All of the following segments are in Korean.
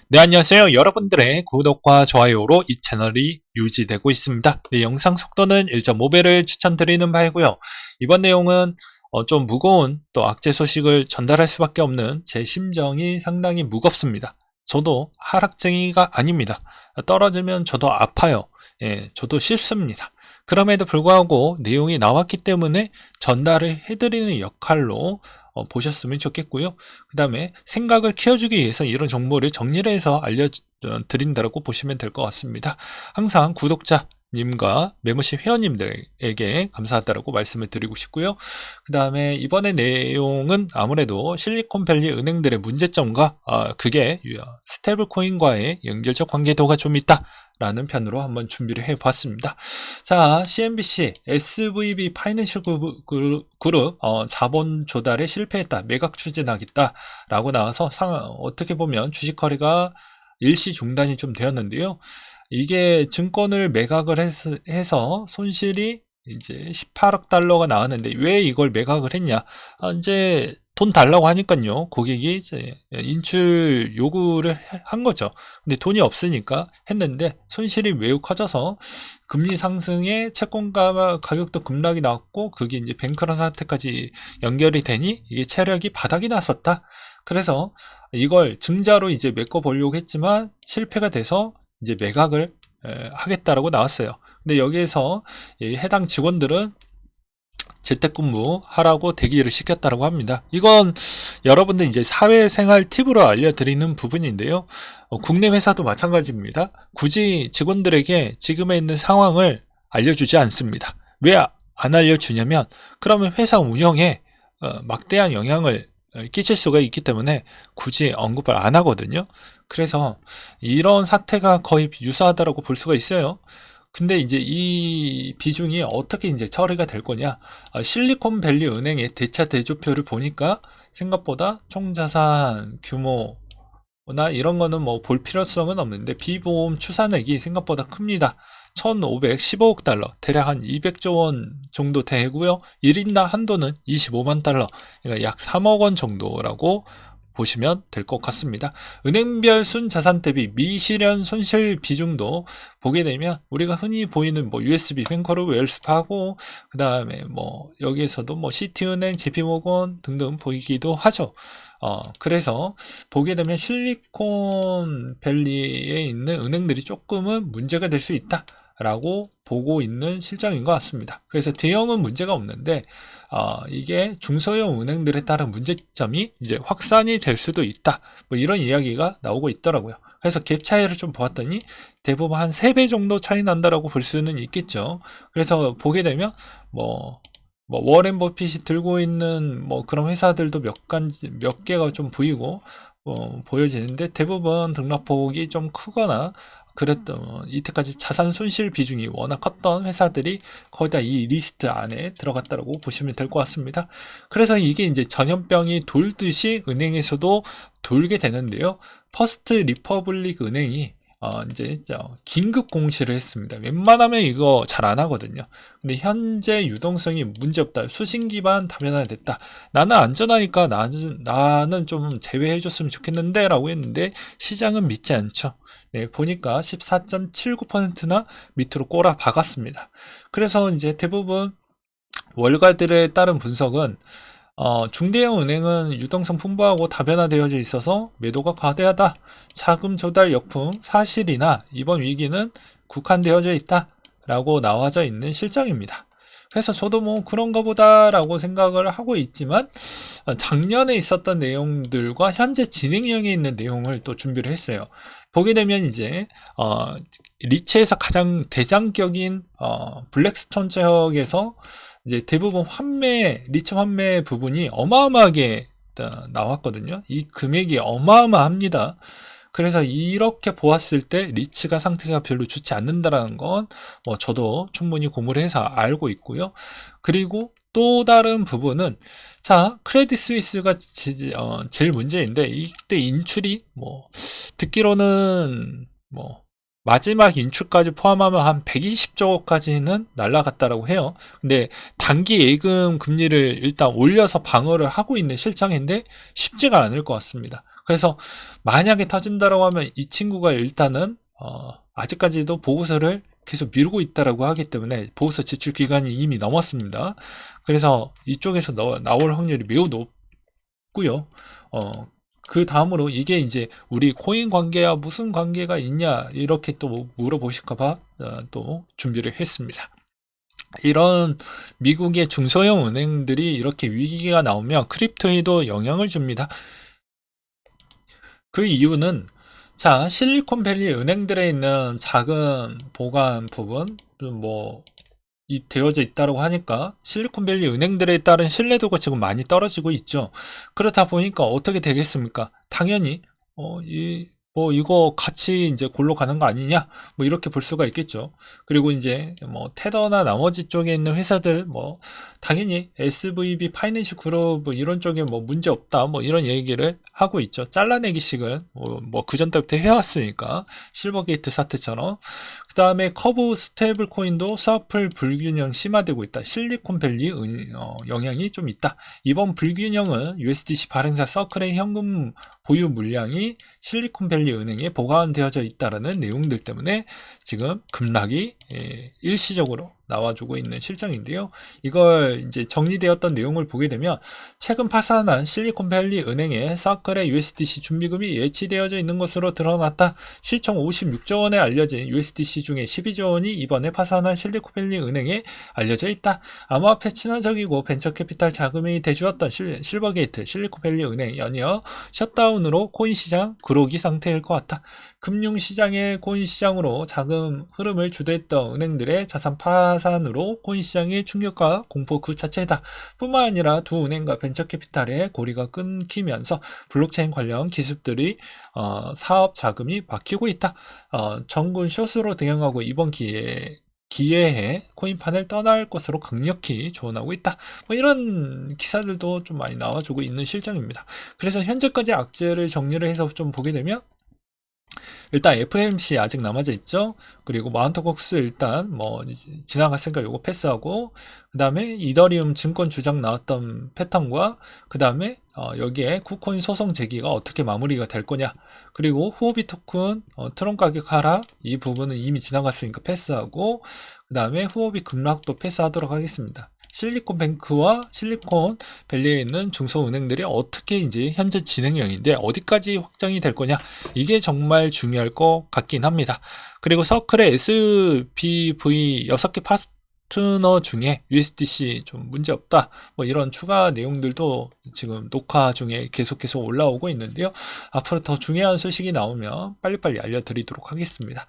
네, 안녕하세요. 여러분들의 구독과 좋아요로 이 채널이 유지되고 있습니다. 네, 영상 속도는 1.5배를 추천드리는 바이고요. 이번 내용은 좀 무거운 또 악재 소식을 전달할 수밖에 없는 제 심정이 상당히 무겁습니다. 저도 하락쟁이가 아닙니다. 떨어지면 저도 아파요. 예, 저도 싫습니다. 그럼에도 불구하고 내용이 나왔기 때문에 전달을 해드리는 역할로 보셨으면 좋겠고요. 그 다음에 생각을 키워주기 위해서 이런 정보를 정리를 해서 알려드린다고 보시면 될 것 같습니다. 항상 구독자님과 멤버십 회원님들에게 감사하다고 말씀을 드리고 싶고요. 그 다음에 이번에 내용은 아무래도 실리콘밸리 은행들의 문제점과 그게 스테이블 코인과의 연결적 관계도가 좀 있다 라는 편으로 한번 준비를 해 봤습니다. 자, CNBC SVB 파이낸셜 그룹 자본 조달에 실패했다. 매각 추진하겠다 라고 나와서 어떻게 보면 주식 거래가 일시 중단이 좀 되었는데요. 이게 증권을 매각을 해서 손실이 이제 18억 달러가 나왔는데 왜 이걸 매각을 했냐? 이제 돈 달라고 하니까요. 고객이 이제 인출 요구를 한 거죠. 근데 돈이 없으니까 했는데 손실이 매우 커져서 금리 상승에 채권가 가격도 급락이 나왔고 그게 이제 뱅크런 사태까지 연결이 되니 이게 체력이 바닥이 났었다. 그래서 이걸 증자로 이제 메꿔 보려고 했지만 실패가 돼서 이제 매각을 하겠다라고 나왔어요. 근데 여기에서 해당 직원들은 재택근무 하라고 대기를 시켰다고 합니다. 이건 여러분들 이제 사회생활 팁으로 알려드리는 부분인데요. 국내 회사도 마찬가지입니다. 굳이 직원들에게 지금에 있는 상황을 알려주지 않습니다. 왜 안 알려주냐면 그러면 회사 운영에 막대한 영향을 끼칠 수가 있기 때문에 굳이 언급을 안 하거든요. 그래서 이런 사태가 거의 유사하다고 볼 수가 있어요. 근데 이제 이 비중이 어떻게 이제 처리가 될 거냐? 실리콘밸리 은행의 대차 대조표를 보니까 생각보다 총자산 규모나 이런 거는 뭐 볼 필요성은 없는데 비보험 추산액이 생각보다 큽니다. 1,515억 달러, 대략 한 200조 원 정도 되고요. 1인당 한도는 25만 달러, 그러니까 약 3억 원 정도라고 보시면 될 것 같습니다. 은행별 순자산 대비 미실현 손실 비중도 보게 되면 우리가 흔히 보이는 뭐 USB 뱅커로 웰스파고 그 다음에 뭐 여기에서도 뭐 시티은행, JP모건 등등 보이기도 하죠. 그래서 보게 되면 실리콘밸리에 있는 은행들이 조금은 문제가 될 수 있다. 라고 보고 있는 실정인 것 같습니다. 그래서 대형은 문제가 없는데 이게 중소형 은행들에 따른 문제점이 이제 확산이 될 수도 있다. 뭐 이런 이야기가 나오고 있더라고요. 그래서 갭 차이를 좀 보았더니 대부분 한 3배 정도 차이 난다라고 볼 수는 있겠죠. 그래서 보게 되면 뭐 워렌 버핏이 들고 있는 뭐 그런 회사들도 몇 개가 좀 보이고 보여지는데 대부분 등락폭이 좀 크거나 그랬던 이때까지 자산 손실 비중이 워낙 컸던 회사들이 거의 다 이 리스트 안에 들어갔다고 보시면 될 것 같습니다. 그래서 이게 이제 전염병이 돌듯이 은행에서도 돌게 되는데요. 퍼스트 리퍼블릭 은행이 이제 긴급 공시를 했습니다. 웬만하면 이거 잘 안 하거든요. 근데 현재 유동성이 문제없다. 수신 기반 다변화됐다. 나는 안전하니까 나는 좀 제외해줬으면 좋겠는데 라고 했는데 시장은 믿지 않죠. 네, 보니까 14.79%나 밑으로 꼬라 박았습니다. 그래서 이제 대부분 월가들에 따른 분석은 중대형 은행은 유동성 풍부하고 다변화되어져 있어서 매도가 과대하다. 자금 조달 역풍 사실이나 이번 위기는 국한되어져 있다. 라고 나와져 있는 실정입니다. 그래서 저도 뭐 그런가 보다라고 생각을 하고 있지만 작년에 있었던 내용들과 현재 진행형에 있는 내용을 또 준비를 했어요. 보게 되면 이제 리츠에서 가장 대장격인 블랙스톤 지역에서 이제 대부분 리츠 환매 부분이 어마어마하게 나왔거든요. 이 금액이 어마어마합니다. 그래서 이렇게 보았을 때 리츠가 상태가 별로 좋지 않는다라는 건 뭐 저도 충분히 공부를 해서 알고 있고요. 그리고 또 다른 부분은 자, 크레딧 스위스가 제일 문제인데 이때 인출이 뭐 듣기로는 뭐 마지막 인출까지 포함하면 한 120조까지는 날라갔다라고 해요. 근데 단기 예금 금리를 일단 올려서 방어를 하고 있는 실정인데 쉽지가 않을 것 같습니다. 그래서 만약에 터진다라고 하면 이 친구가 일단은 아직까지도 보고서를 계속 미루고 있다라고 하기 때문에 보고서 제출 기간이 이미 넘었습니다. 그래서 이쪽에서 나올 확률이 매우 높고요. 그 다음으로 이게 이제 우리 코인 관계와 무슨 관계가 있냐 이렇게 또 물어보실까봐 또 준비를 했습니다. 이런 미국의 중소형 은행들이 이렇게 위기가 나오면 크립토에도 영향을 줍니다. 그 이유는 자, 실리콘밸리 은행들에 있는 자금 보관 부분 뭐 되어져 있다고 하니까 실리콘밸리 은행들에 따른 신뢰도가 지금 많이 떨어지고 있죠. 그렇다 보니까 어떻게 되겠습니까? 당연히 이거 같이 이제 골로 가는 거 아니냐? 뭐 이렇게 볼 수가 있겠죠. 그리고 이제 뭐 테더나 나머지 쪽에 있는 회사들 뭐 당연히 SVB 파이낸셜 그룹 뭐 이런 쪽에 뭐 문제 없다 뭐 이런 얘기를 하고 있죠. 잘라내기식은 뭐 그전 때부터 해왔으니까 실버게이트 사태처럼. 그 다음에 커브 스테이블 코인도 서플 불균형 심화되고 있다. 실리콘밸리 영향이 좀 있다. 이번 불균형은 USDC 발행사 서클의 현금 보유 물량이 실리콘밸리 은행에 보관되어져 있다라는 내용들 때문에 지금 급락이 일시적으로 나와주고 있는 실정인데요. 이걸 이제 정리되었던 내용을 보게 되면 최근 파산한 실리콘밸리 은행의 서클의 USDC 준비금이 예치되어져 있는 것으로 드러났다. 시총 56조 원에 알려진 USDC 중에 12조 원이 이번에 파산한 실리콘밸리 은행에 알려져 있다. 암호화폐 친화적이고 벤처캐피탈 자금이 대주었던 실버게이트 실리콘밸리 은행 연이어 셧다운으로 코인 시장 그로기 상태일 것 같다. 금융시장의 코인 시장으로 자금 흐름을 주도했던 은행들의 자산 파산으로 코인 시장의 충격과 공포 그 자체다. 뿐만 아니라 두 은행과 벤처캐피탈의 고리가 끊기면서 블록체인 관련 기술들이 사업 자금이 막히고 있다. 정군 숏으로 등양하고 이번 기회에 코인판을 떠날 것으로 강력히 조언하고 있다. 뭐 이런 기사들도 좀 많이 나와주고 있는 실정입니다. 그래서 현재까지 악재를 정리를 해서 좀 보게 되면 일단 FMC 아직 남아져 있죠. 그리고 마운트곡스 일단 뭐 지나갔으니까 요거 패스하고 그 다음에 이더리움 증권 주장 나왔던 패턴과 그 다음에 여기에 쿠코인 소송 제기가 어떻게 마무리가 될 거냐. 그리고 후오비 토큰 트론 가격 하락 이 부분은 이미 지나갔으니까 패스하고 그 다음에 후오비 급락도 패스하도록 하겠습니다. 실리콘뱅크와 실리콘밸리에 있는 중소은행들이 어떻게 이제 현재 진행형인데 어디까지 확장이 될 거냐 이게 정말 중요할 것 같긴 합니다. 그리고 서클의 SPV 6개 파트너 중에 USDC 좀 문제없다 뭐 이런 추가 내용들도 지금 녹화 중에 계속해서 올라오고 있는데요. 앞으로 더 중요한 소식이 나오면 빨리빨리 알려드리도록 하겠습니다.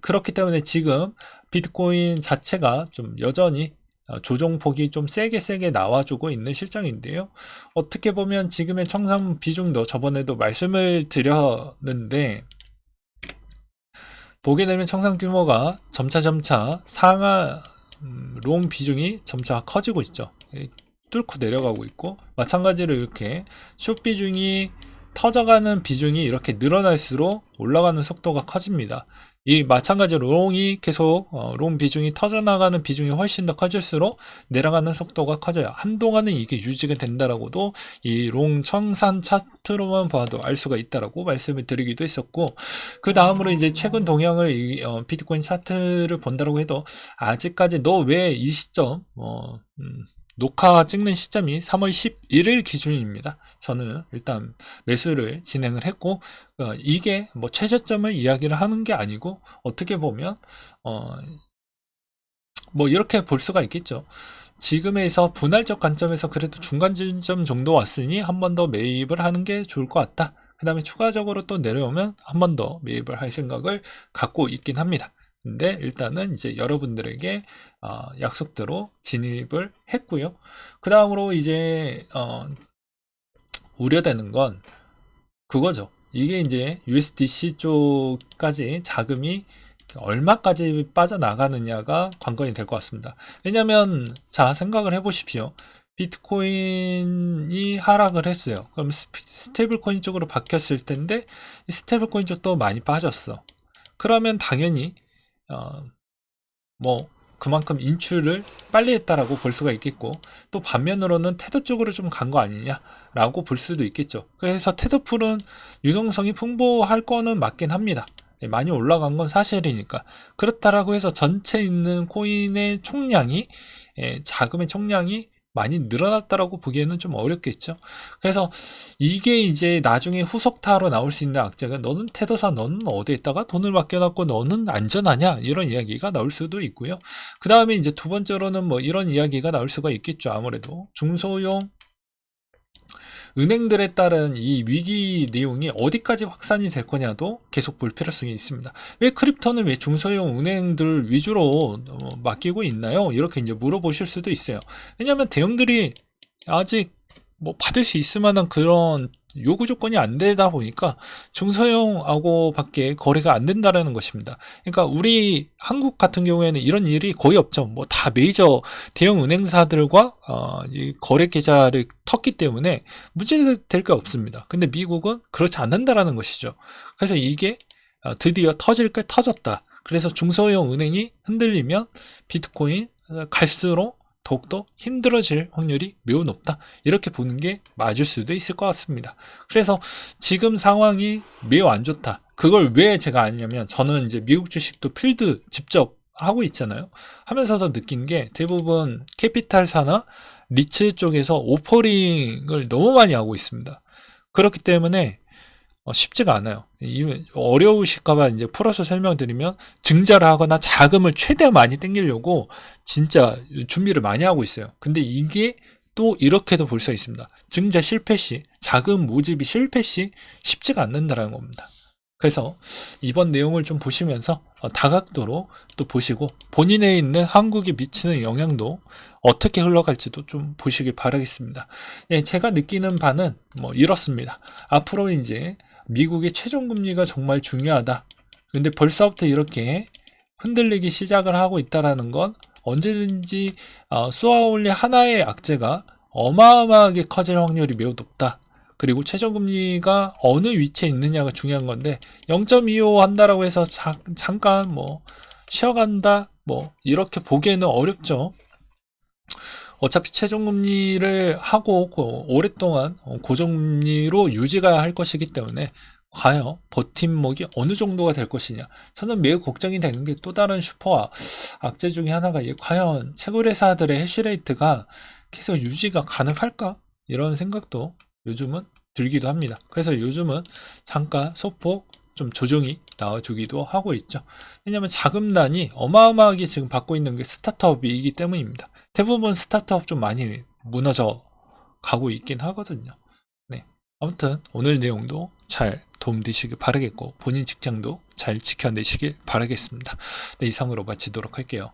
그렇기 때문에 지금 비트코인 자체가 좀 여전히 조정폭이 좀 세게 나와주고 있는 실정인데요. 어떻게 보면 지금의 청산 비중도 저번에도 말씀을 드렸는데 보게 되면 청산 규모가 점차 상하 롱 비중이 점차 커지고 있죠. 뚫고 내려가고 있고 마찬가지로 이렇게 숏 비중이 터져가는 비중이 이렇게 늘어날수록 올라가는 속도가 커집니다. 이 마찬가지로 롱이 계속 롱 비중이 터져나가는 비중이 훨씬 더 커질수록 내려가는 속도가 커져요. 한동안은 이게 유지가 된다라고도 이 롱 청산 차트로만 봐도 알 수가 있다라고 말씀을 드리기도 했었고 그 다음으로 이제 최근 동향을 비트코인 차트를 본다라고 해도 아직까지 너 왜 이 시점 녹화 찍는 시점이 3월 11일 기준입니다. 저는 일단 매수를 진행을 했고 이게 뭐 최저점을 이야기를 하는 게 아니고 어떻게 보면 뭐 이렇게 볼 수가 있겠죠. 지금에서 분할적 관점에서 그래도 중간 지점 정도 왔으니 한 번 더 매입을 하는 게 좋을 것 같다. 그 다음에 추가적으로 또 내려오면 한 번 더 매입을 할 생각을 갖고 있긴 합니다. 근데 일단은 이제 여러분들에게 약속대로 진입을 했고요. 그 다음으로 이제 우려되는 건 그거죠. 이게 이제 USDC 쪽까지 자금이 얼마까지 빠져나가느냐가 관건이 될 것 같습니다. 왜냐면 자 생각을 해보십시오. 비트코인이 하락을 했어요. 그럼 스테이블 코인 쪽으로 바뀌었을 텐데 스테이블 코인 쪽도 많이 빠졌어. 그러면 당연히 뭐 그만큼 인출을 빨리 했다라고 볼 수가 있겠고, 또 반면으로는 테드 쪽으로 좀 간 거 아니냐라고 볼 수도 있겠죠. 그래서 테드풀은 유동성이 풍부할 거는 맞긴 합니다. 많이 올라간 건 사실이니까. 그렇다라고 해서 전체 있는 코인의 총량이, 자금의 총량이 많이 늘어났다라고 보기에는 좀 어렵겠죠. 그래서 이게 이제 나중에 후속타로 나올 수 있는 악재가, 너는 테더사, 너는 어디에다가 돈을 맡겨놨고 너는 안전하냐, 이런 이야기가 나올 수도 있고요. 그 다음에 이제 두 번째로는 뭐 이런 이야기가 나올 수가 있겠죠. 아무래도 중소형 은행들에 따른 이 위기 내용이 어디까지 확산이 될 거냐도 계속 볼 필요성이 있습니다. 왜 크립토는 왜 중소형 은행들 위주로 맡기고 있나요? 이렇게 이제 물어보실 수도 있어요. 왜냐하면 대형들이 아직 뭐 받을 수 있을 만한 그런 요구 조건이 안 되다 보니까 중소형하고 밖에 거래가 안 된다라는 것입니다. 그러니까 우리 한국 같은 경우에는 이런 일이 거의 없죠. 뭐 다 메이저 대형 은행사들과 이 거래 계좌를 텄기 때문에 문제될 게 없습니다. 근데 미국은 그렇지 않는다라는 것이죠. 그래서 이게 드디어 터질 게 터졌다. 그래서 중소형 은행이 흔들리면 비트코인 갈수록 더욱더 힘들어질 확률이 매우 높다. 이렇게 보는 게 맞을 수도 있을 것 같습니다. 그래서 지금 상황이 매우 안 좋다. 그걸 왜 제가 아냐면, 저는 이제 미국 주식도 필드 직접 하고 있잖아요. 하면서도 느낀 게, 대부분 캐피탈사나 리츠 쪽에서 오퍼링을 너무 많이 하고 있습니다. 그렇기 때문에 쉽지가 않아요. 어려우실까봐 이제 풀어서 설명드리면, 증자를 하거나 자금을 최대한 많이 땡기려고 진짜 준비를 많이 하고 있어요. 근데 이게 또 이렇게도 볼 수 있습니다. 증자 실패 시, 자금 모집이 실패 시 쉽지가 않는다는 겁니다. 그래서 이번 내용을 좀 보시면서 다각도로 또 보시고, 본인에 있는 한국에 미치는 영향도 어떻게 흘러갈지도 좀 보시길 바라겠습니다. 네, 제가 느끼는 바는 뭐 이렇습니다. 앞으로 이제 미국의 최종금리가 정말 중요하다. 근데 벌써부터 이렇게 흔들리기 시작을 하고 있다는 건 언제든지 쏘아올릴 하나의 악재가 어마어마하게 커질 확률이 매우 높다. 그리고 최저금리가 어느 위치에 있느냐가 중요한 건데, 0.25 한다라고 해서 잠깐 뭐 쉬어간다, 뭐 이렇게 보기에는 어렵죠. 어차피 최종금리를 하고 오랫동안 고정금리로 유지가 할 것이기 때문에, 과연 버팀목이 어느 정도가 될 것이냐, 저는 매우 걱정이 되는 게, 또 다른 슈퍼 악재 중에 하나가 과연 채굴회사들의 해시레이트가 계속 유지가 가능할까, 이런 생각도 요즘은 들기도 합니다. 그래서 요즘은 잠깐 소폭 좀 조정이 나와주기도 하고 있죠. 왜냐하면 자금난이 어마어마하게 지금 받고 있는 게 스타트업이기 때문입니다. 대부분 스타트업 좀 많이 무너져 가고 있긴 하거든요. 네. 아무튼 오늘 내용도 잘 도움되시길 바라겠고, 본인 직장도 잘 지켜내시길 바라겠습니다. 네, 이상으로 마치도록 할게요.